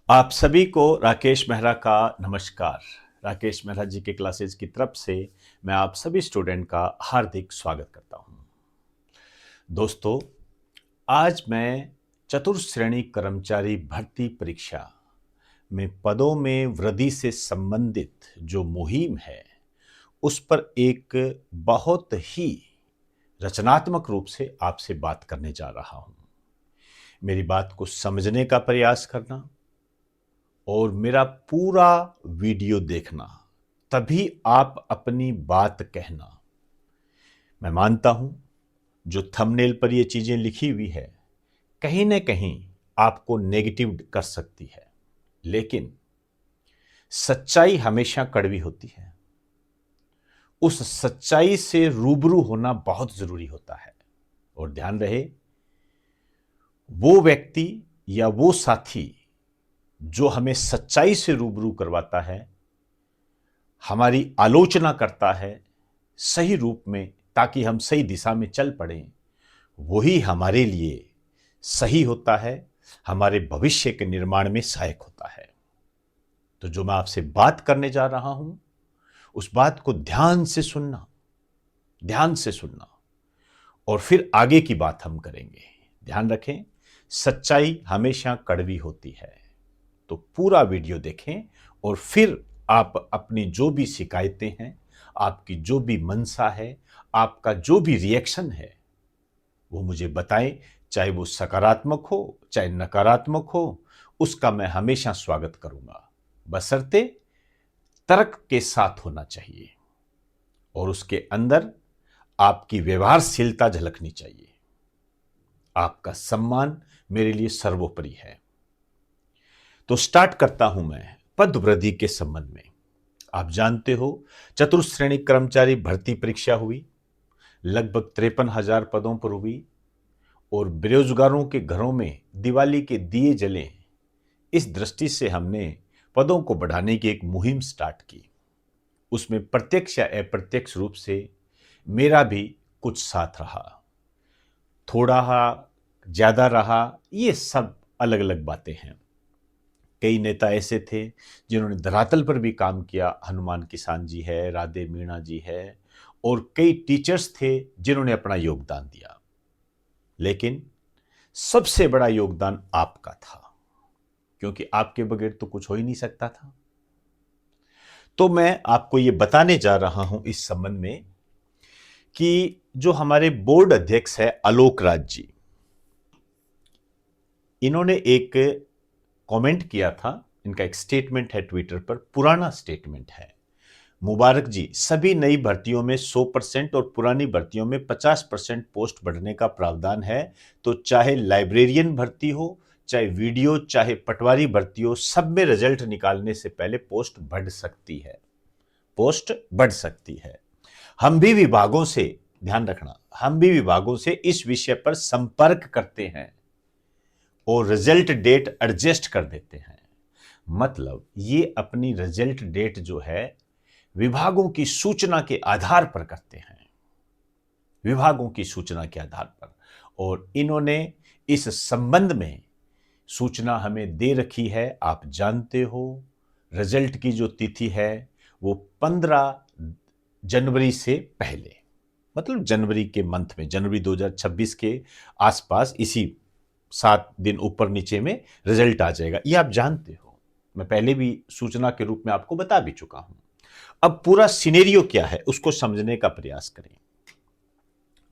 आप सभी को राकेश मेहरा का नमस्कार। राकेश मेहरा जी के क्लासेस की तरफ से मैं आप सभी स्टूडेंट का हार्दिक स्वागत करता हूं। दोस्तों, आज मैं चतुर्श्रेणी कर्मचारी भर्ती परीक्षा में पदों में वृद्धि से संबंधित जो मुहिम है उस पर एक बहुत ही रचनात्मक रूप से आपसे बात करने जा रहा हूं। मेरी बात को समझने का प्रयास करना और मेरा पूरा वीडियो देखना, तभी आप अपनी बात कहना। मैं मानता हूं जो थंबनेल पर ये चीजें लिखी हुई है कहीं न कहीं आपको नेगेटिव कर सकती है, लेकिन सच्चाई हमेशा कड़वी होती है। उस सच्चाई से रूबरू होना बहुत जरूरी होता है। और ध्यान रहे, वो व्यक्ति या वो साथी जो हमें सच्चाई से रूबरू करवाता है, हमारी आलोचना करता है सही रूप में ताकि हम सही दिशा में चल पड़ें, वही हमारे लिए सही होता है, हमारे भविष्य के निर्माण में सहायक होता है। तो जो मैं आपसे बात करने जा रहा हूं, उस बात को ध्यान से सुनना, ध्यान से सुनना, और फिर आगे की बात हम करेंगे। ध्यान रखें, सच्चाई हमेशा कड़वी होती है। तो पूरा वीडियो देखें और फिर आप अपनी जो भी शिकायतें हैं, आपकी जो भी मनसा है, आपका जो भी रिएक्शन है, वो मुझे बताएं। चाहे वो सकारात्मक हो, चाहे नकारात्मक हो, उसका मैं हमेशा स्वागत करूंगा, बशर्ते तर्क के साथ होना चाहिए और उसके अंदर आपकी व्यवहारशीलता झलकनी चाहिए। आपका सम्मान मेरे लिए सर्वोपरि है। तो स्टार्ट करता हूं मैं पद वृद्धि के संबंध में। आप जानते हो, चतुर्श्रेणी कर्मचारी भर्ती परीक्षा हुई, लगभग 53,000 पदों पर हुई और बेरोजगारों के घरों में दिवाली के दिए जले। इस दृष्टि से हमने पदों को बढ़ाने की एक मुहिम स्टार्ट की। उसमें प्रत्यक्ष या अप्रत्यक्ष रूप से मेरा भी कुछ साथ रहा, थोड़ा ज्यादा रहा, ये सब अलग अलग बातें हैं। कई नेता ऐसे थे जिन्होंने धरातल पर भी काम किया, हनुमान किसान जी है, राधे मीणा जी है, और कई टीचर्स थे जिन्होंने अपना योगदान दिया। लेकिन सबसे बड़ा योगदान आपका था, क्योंकि आपके बगैर तो कुछ हो ही नहीं सकता था। तो मैं आपको ये बताने जा रहा हूं इस संबंध में कि जो हमारे बोर्ड अध्यक्ष है आलोक राज जी, इन्होंने एक कमेंट किया था। इनका एक स्टेटमेंट है ट्विटर पर, पुराना स्टेटमेंट है। मुबारक जी, सभी नई भर्तियों में 100% और पुरानी भर्तियों में 50% पोस्ट बढ़ने का प्रावधान है। तो चाहे लाइब्रेरियन भर्ती हो, चाहे वीडियो, चाहे पटवारी भर्ती हो, सब में रिजल्ट निकालने से पहले पोस्ट बढ़ सकती है, पोस्ट बढ़ सकती है। हम भी विभागों से, ध्यान रखना, हम भी विभागों से इस विषय पर संपर्क करते हैं और रिजल्ट डेट एडजस्ट कर देते हैं। मतलब ये अपनी रिजल्ट डेट जो है विभागों की सूचना के आधार पर करते हैं, विभागों की सूचना के आधार पर। और इन्होंने इस संबंध में सूचना हमें दे रखी है। आप जानते हो, रिजल्ट की जो तिथि है वो 15 जनवरी से पहले, मतलब जनवरी के मंथ में, जनवरी 2026 के आसपास, इसी 7 दिन ऊपर नीचे में रिजल्ट आ जाएगा। ये आप जानते हो, मैं पहले भी सूचना के रूप में आपको बता भी चुका हूं। अब पूरा सिनेरियो क्या है उसको समझने का प्रयास करें।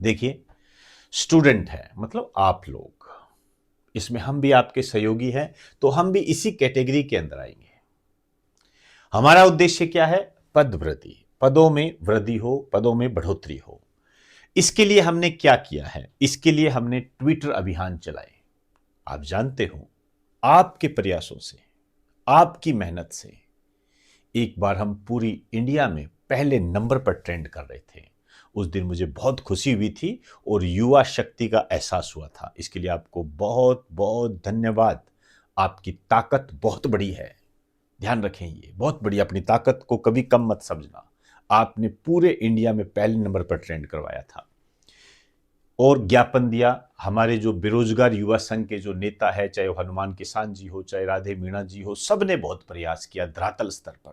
देखिए, स्टूडेंट है, मतलब आप लोग, इसमें हम भी आपके सहयोगी हैं, तो हम भी इसी कैटेगरी के अंदर आएंगे। हमारा उद्देश्य क्या है? पद वृद्धि, पदों में वृद्धि हो, पदों में बढ़ोतरी हो। इसके लिए हमने क्या किया है? इसके लिए हमने ट्विटर अभियान चलाए। आप जानते हो, आपके प्रयासों से, आपकी मेहनत से एक बार हम पूरी इंडिया में पहले नंबर पर ट्रेंड कर रहे थे। उस दिन मुझे बहुत खुशी हुई थी और युवा शक्ति का एहसास हुआ था। इसके लिए आपको बहुत बहुत धन्यवाद। आपकी ताकत बहुत बड़ी है, ध्यान रखें, ये बहुत बड़ी। अपनी ताकत को कभी कम मत समझना। आपने पूरे इंडिया में पहले नंबर पर ट्रेंड करवाया था और ज्ञापन दिया। हमारे जो बेरोजगार युवा संघ के जो नेता है, चाहे वो हनुमान किसान जी हो, चाहे राधे मीणा जी हो, सबने बहुत प्रयास किया धरातल स्तर पर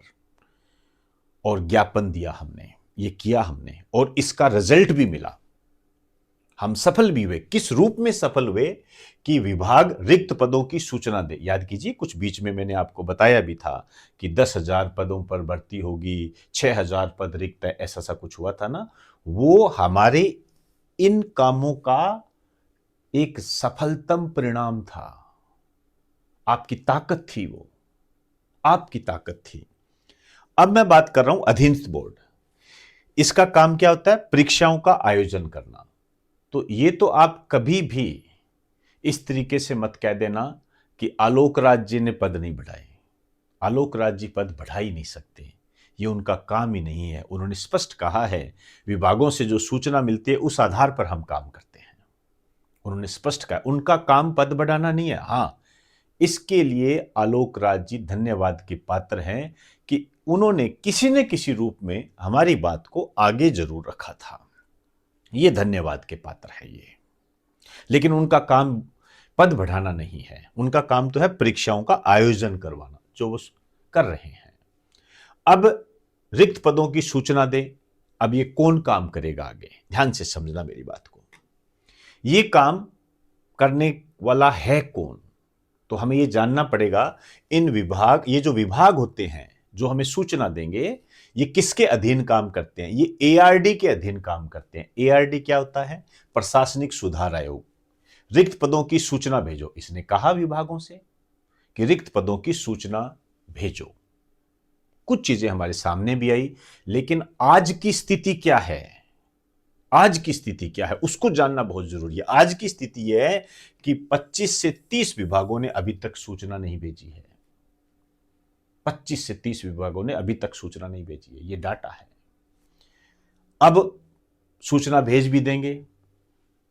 और ज्ञापन दिया हमने, ये किया हमने और इसका रिजल्ट भी मिला। हम सफल भी हुए। किस रूप में सफल हुए कि विभाग रिक्त पदों की सूचना दे। याद कीजिए, कुछ बीच में मैंने आपको बताया भी था कि 10,000 पदों पर भर्ती होगी, 6,000 पद रिक्त है, ऐसा सा कुछ हुआ था ना। वो हमारे इन कामों का एक सफलतम परिणाम था। आपकी ताकत थी, वो आपकी ताकत थी। अब मैं बात कर रहा हूं अधीनस्थ बोर्ड। इसका काम क्या होता है? परीक्षाओं का आयोजन करना। तो ये तो आप कभी भी इस तरीके से मत कह देना कि आलोक राज जी ने पद नहीं बढ़ाए। आलोक राज जी पद बढ़ा ही नहीं सकते, ये उनका काम ही नहीं है। उन्होंने स्पष्ट कहा है, विभागों से जो सूचना मिलती है उस आधार पर हम काम करते हैं। उन्होंने स्पष्ट कहा उनका काम पद बढ़ाना नहीं है। हां, इसके लिए आलोक राज जी धन्यवाद के पात्र हैं कि उन्होंने किसी न किसी रूप में हमारी बात को आगे जरूर रखा था। ये धन्यवाद के पात्र है ये। लेकिन उनका काम पद बढ़ाना नहीं है, उनका काम तो है परीक्षाओं का आयोजन करवाना, जो वो कर रहे हैं। अब रिक्त पदों की सूचना दे। अब ये कौन काम करेगा आगे? ध्यान से समझना मेरी बात को। ये काम करने वाला है कौन? तो हमें ये जानना पड़ेगा। ये जो विभाग होते हैं जो हमें सूचना देंगे, ये किसके अधीन काम करते हैं? ये एआरडी के अधीन काम करते हैं। एआरडी क्या होता है? प्रशासनिक सुधार आयोग। रिक्त पदों की सूचना भेजो। इसने कहा विभागों से कि रिक्त पदों की सूचना भेजो। कुछ चीजें हमारे सामने भी आई, लेकिन आज की स्थिति क्या है? आज की स्थिति क्या है उसको जानना बहुत जरूरी है। आज की स्थिति यह है कि 25 से 30 विभागों ने अभी तक सूचना नहीं भेजी है। 25 से 30 विभागों ने अभी तक सूचना नहीं भेजी है, ये डाटा है। अब सूचना भेज भी देंगे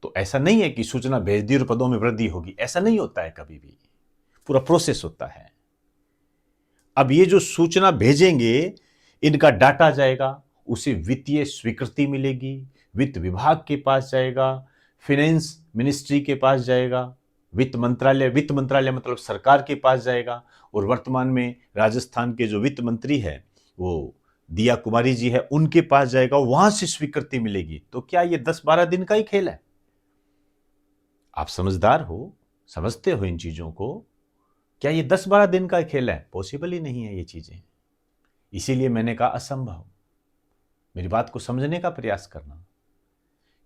तो ऐसा नहीं है कि सूचना भेज दी और पदों में वृद्धि होगी, ऐसा नहीं होता है कभी भी। पूरा प्रोसेस होता है। अब ये जो सूचना भेजेंगे, इनका डाटा जाएगा, उसे वित्तीय स्वीकृति मिलेगी, वित्त विभाग के पास जाएगा, फाइनेंस मिनिस्ट्री के पास जाएगा, वित्त मंत्रालय मतलब सरकार के पास जाएगा। और वर्तमान में राजस्थान के जो वित्त मंत्री है वो दिया कुमारी जी है, उनके पास जाएगा, वहां से स्वीकृति मिलेगी। तो क्या ये 10-12 दिन का ही खेल है? आप समझदार हो, समझते हो इन चीजों को। क्या ये 10-12 दिन का खेल है? पॉसिबल ही नहीं है ये चीजें। इसीलिए मैंने कहा असंभव। मेरी बात को समझने का प्रयास करना,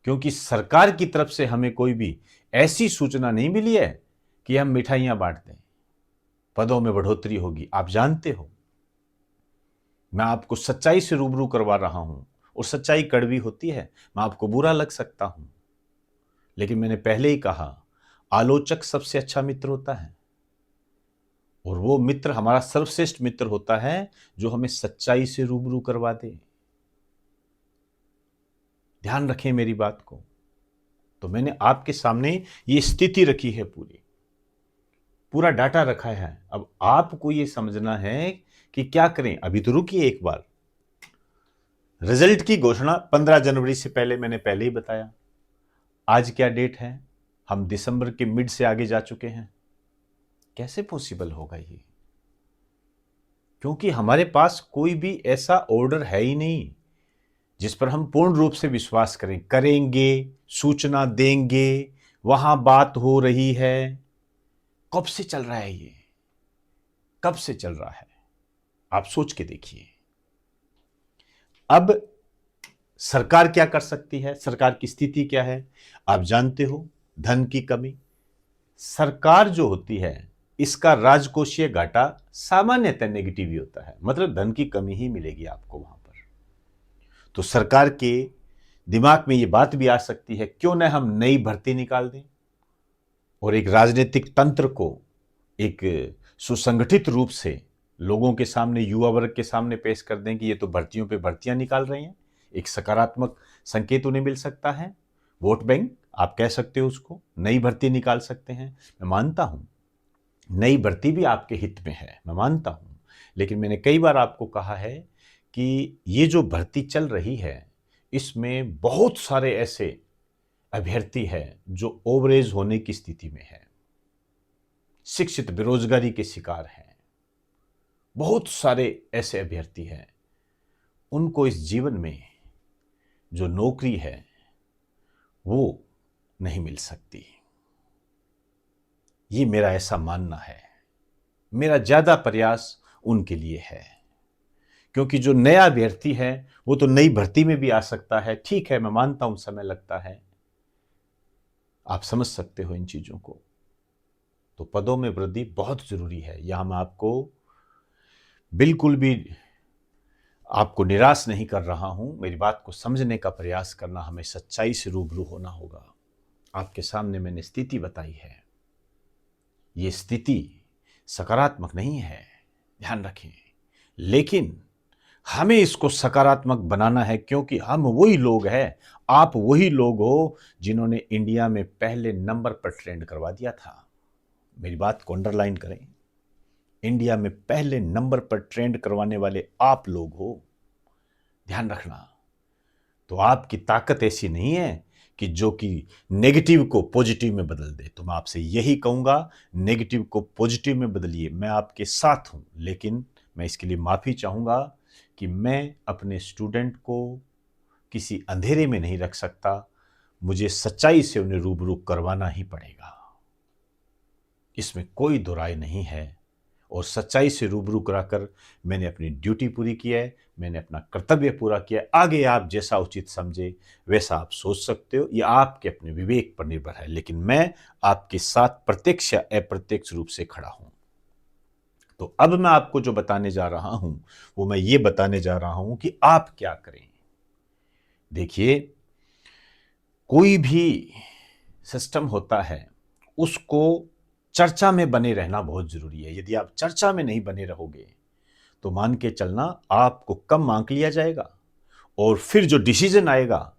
क्योंकि सरकार की तरफ से हमें कोई भी ऐसी सूचना नहीं मिली है कि हम मिठाइयां बांट दें, पदों में बढ़ोतरी होगी। आप जानते हो, मैं आपको सच्चाई से रूबरू करवा रहा हूं, और सच्चाई कड़वी होती है, मैं आपको बुरा लग सकता हूं, लेकिन मैंने पहले ही कहा, आलोचक सबसे अच्छा मित्र होता है, और वो मित्र हमारा सर्वश्रेष्ठ मित्र होता है जो हमें सच्चाई से रूबरू करवा दे। ध्यान रखें मेरी बात को। तो मैंने आपके सामने ये स्थिति रखी है, पूरा डाटा रखा है। अब आपको ये समझना है कि क्या करें। अभी तो रुकिए एक बार। रिजल्ट की घोषणा 15 जनवरी से पहले, मैंने पहले ही बताया। आज क्या डेट है? हम दिसंबर के मिड से आगे जा चुके हैं। कैसे पॉसिबल होगा ये? क्योंकि हमारे पास कोई भी ऐसा ऑर्डर है ही नहीं जिस पर हम पूर्ण रूप से विश्वास करेंगे, सूचना देंगे, वहां बात हो रही है। कब से चल रहा है ये? कब से चल रहा है? आप सोच के देखिए। अब सरकार क्या कर सकती है? सरकार की स्थिति क्या है? आप जानते हो, धन की कमी। सरकार जो होती है, इसका राजकोषीय घाटा सामान्यतः नेगेटिव ही होता है, मतलब धन की कमी ही मिलेगी आपको वहां पर। तो सरकार के दिमाग में ये बात भी आ सकती है, क्यों न हम नई भर्ती निकाल दें और एक राजनीतिक तंत्र को एक सुसंगठित रूप से लोगों के सामने, युवा वर्ग के सामने पेश कर दें कि ये तो भर्तियों पे भर्तियां निकाल रहे हैं। एक सकारात्मक संकेत उन्हें मिल सकता है। वोट बैंक आप कह सकते हो उसको, नई भर्ती निकाल सकते हैं। मैं मानता हूं नई भर्ती भी आपके हित में है, मैं मानता हूं, लेकिन मैंने कई बार आपको कहा है कि ये जो भर्ती चल रही है, इसमें बहुत सारे ऐसे अभ्यर्थी है जो ओवरेज होने की स्थिति में है, शिक्षित बेरोजगारी के शिकार हैं, बहुत सारे ऐसे अभ्यर्थी हैं, उनको इस जीवन में जो नौकरी है वो नहीं मिल सकती। ये मेरा ऐसा मानना है। मेरा ज़्यादा प्रयास उनके लिए है, क्योंकि जो नया अभ्यर्थी है वो तो नई भर्ती में भी आ सकता है। ठीक है, मैं मानता हूं समय लगता है, आप समझ सकते हो इन चीज़ों को। तो पदों में वृद्धि बहुत ज़रूरी है। यहां मैं आपको बिल्कुल भी आपको निराश नहीं कर रहा हूं। मेरी बात को समझने का प्रयास करना, हमें सच्चाई से रूबरू होना होगा। आपके सामने मैंने स्थिति बताई है, ये स्थिति सकारात्मक नहीं है, ध्यान रखें। लेकिन हमें इसको सकारात्मक बनाना है, क्योंकि हम वही लोग हैं, आप वही लोग हो जिन्होंने इंडिया में पहले नंबर पर ट्रेंड करवा दिया था। मेरी बात को अंडरलाइन करें, इंडिया में पहले नंबर पर ट्रेंड करवाने वाले आप लोग हो, ध्यान रखना। तो आपकी ताकत ऐसी नहीं है कि जो कि नेगेटिव को पॉजिटिव में बदल दे। तो मैं आपसे यही कहूंगा, नेगेटिव को पॉजिटिव में बदलिए। मैं आपके साथ हूं, लेकिन मैं इसके लिए माफ़ी चाहूंगा कि मैं अपने स्टूडेंट को किसी अंधेरे में नहीं रख सकता। मुझे सच्चाई से उन्हें रूबरू करवाना ही पड़ेगा, इसमें कोई दो राय नहीं है। और सच्चाई से रूबरू कराकर मैंने अपनी ड्यूटी पूरी की है, मैंने अपना कर्तव्य पूरा किया है। आगे आप जैसा उचित समझे वैसा आप सोच सकते हो, यह आपके अपने विवेक पर निर्भर है। लेकिन मैं आपके साथ प्रत्यक्ष या अप्रत्यक्ष रूप से खड़ा हूं। तो अब मैं आपको जो बताने जा रहा हूं वो मैं ये बताने जा रहा हूं कि आप क्या करें। देखिए, कोई भी सिस्टम होता है, उसको चर्चा में बने रहना बहुत जरूरी है। यदि आप चर्चा में नहीं बने रहोगे तो मान के चलना आपको कम आंक लिया जाएगा, और फिर जो डिसीजन आएगा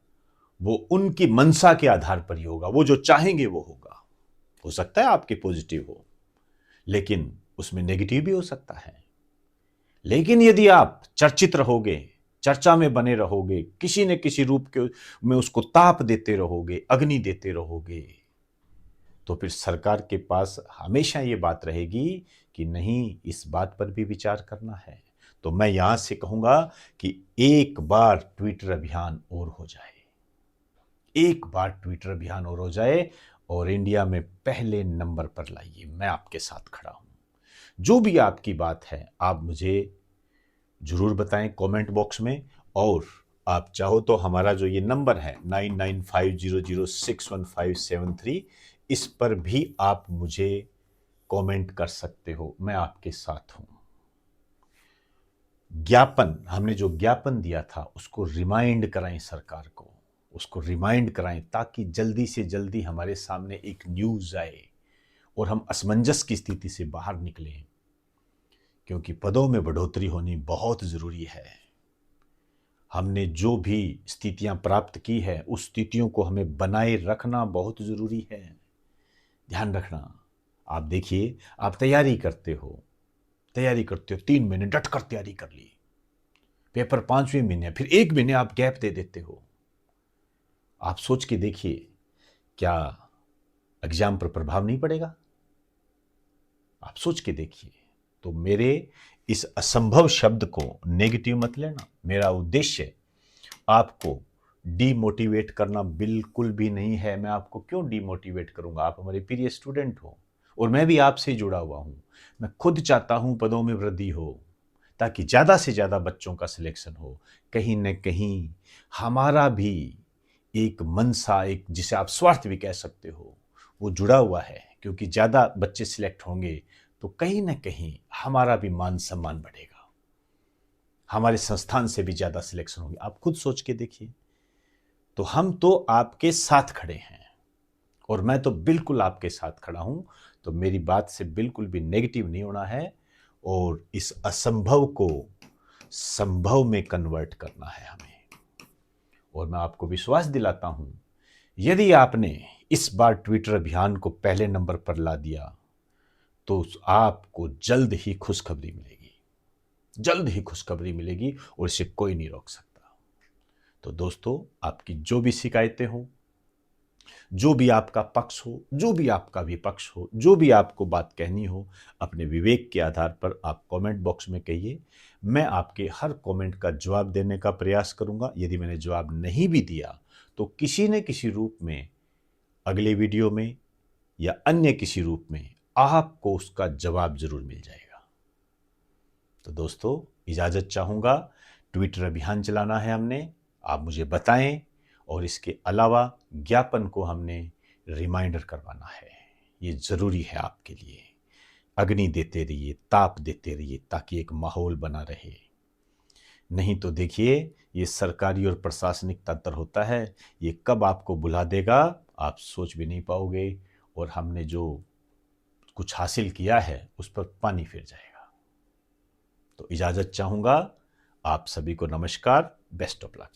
वो उनकी मंशा के आधार पर ही होगा। वो जो चाहेंगे वो होगा। हो सकता है आपके पॉजिटिव हो, लेकिन उसमें नेगेटिव भी हो सकता है। लेकिन यदि आप चर्चित रहोगे, चर्चा में बने रहोगे, किसी न किसी रूप के में उसको ताप देते रहोगे, अग्नि देते रहोगे, तो फिर सरकार के पास हमेशा ये बात रहेगी कि नहीं, इस बात पर भी विचार करना है। तो मैं यहां से कहूंगा कि एक बार ट्विटर अभियान और हो जाए, एक बार ट्विटर अभियान और हो जाए, और इंडिया में पहले नंबर पर लाइए। मैं आपके साथ खड़ा हूं। जो भी आपकी बात है आप मुझे जरूर बताएं कमेंट बॉक्स में। और आप चाहो तो हमारा जो ये नंबर है 9950061573, इस पर भी आप मुझे कमेंट कर सकते हो। मैं आपके साथ हूं। ज्ञापन, हमने जो ज्ञापन दिया था उसको रिमाइंड कराएं सरकार को, उसको रिमाइंड कराएं, ताकि जल्दी से जल्दी हमारे सामने एक न्यूज़ आए और हम असमंजस की स्थिति से बाहर निकलें। क्योंकि पदों में बढ़ोतरी होनी बहुत ज़रूरी है। हमने जो भी स्थितियां प्राप्त की है उस स्थितियों को हमें बनाए रखना बहुत ज़रूरी है। ध्यान रखना। आप देखिए, आप तैयारी करते हो, 3 महीने डट कर तैयारी कर ली, पेपर 5वें महीने, फिर 1 महीने आप गैप दे देते हो। आप सोच के देखिए, क्या एग्जाम पर प्रभाव नहीं पड़ेगा? आप सोच के देखिए। तो मेरे इस असंभव शब्द को नेगेटिव मत लेना। मेरा उद्देश्य आपको डीमोटिवेट करना बिल्कुल भी नहीं है। मैं आपको क्यों डीमोटिवेट करूंगा? आप हमारे प्रिय स्टूडेंट हो और मैं भी आपसे ही जुड़ा हुआ हूं। मैं खुद चाहता हूं पदों में वृद्धि हो, ताकि ज़्यादा से ज़्यादा बच्चों का सिलेक्शन हो। कहीं न कहीं हमारा भी एक मनसा, एक जिसे आप स्वार्थ भी कह सकते हो, वो जुड़ा हुआ है। क्योंकि ज़्यादा बच्चे सिलेक्ट होंगे तो कहीं न कहीं हमारा भी मान सम्मान बढ़ेगा, हमारे संस्थान से भी ज़्यादा सिलेक्शन होंगे। आप खुद सोच के देखिए। तो हम तो आपके साथ खड़े हैं, और मैं तो बिल्कुल आपके साथ खड़ा हूं। तो मेरी बात से बिल्कुल भी नेगेटिव नहीं होना है, और इस असंभव को संभव में कन्वर्ट करना है हमें। और मैं आपको विश्वास दिलाता हूं, यदि आपने इस बार ट्विटर अभियान को पहले नंबर पर ला दिया तो आपको जल्द ही खुशखबरी मिलेगी, जल्द ही खुशखबरी मिलेगी, और इसे कोई नहीं रोक सकता। तो दोस्तों, आपकी जो भी शिकायतें हो, जो भी आपका पक्ष हो, जो भी आपका विपक्ष हो, जो भी आपको बात कहनी हो, अपने विवेक के आधार पर आप कमेंट बॉक्स में कहिए। मैं आपके हर कमेंट का जवाब देने का प्रयास करूंगा। यदि मैंने जवाब नहीं भी दिया तो किसी न किसी रूप में अगले वीडियो में या अन्य किसी रूप में आपको उसका जवाब जरूर मिल जाएगा। तो दोस्तों, इजाज़त चाहूँगा। ट्विटर अभियान चलाना है हमने, आप मुझे बताएं। और इसके अलावा ज्ञापन को हमने रिमाइंडर करवाना है, ये ज़रूरी है आपके लिए। अग्नि देते रहिए, ताप देते रहिए, ताकि एक माहौल बना रहे। नहीं तो देखिए, ये सरकारी और प्रशासनिक तंत्र होता है, ये कब आपको बुला देगा आप सोच भी नहीं पाओगे, और हमने जो कुछ हासिल किया है उस पर पानी फिर जाएगा। तो इजाज़त चाहूँगा। आप सभी को नमस्कार। Best of luck.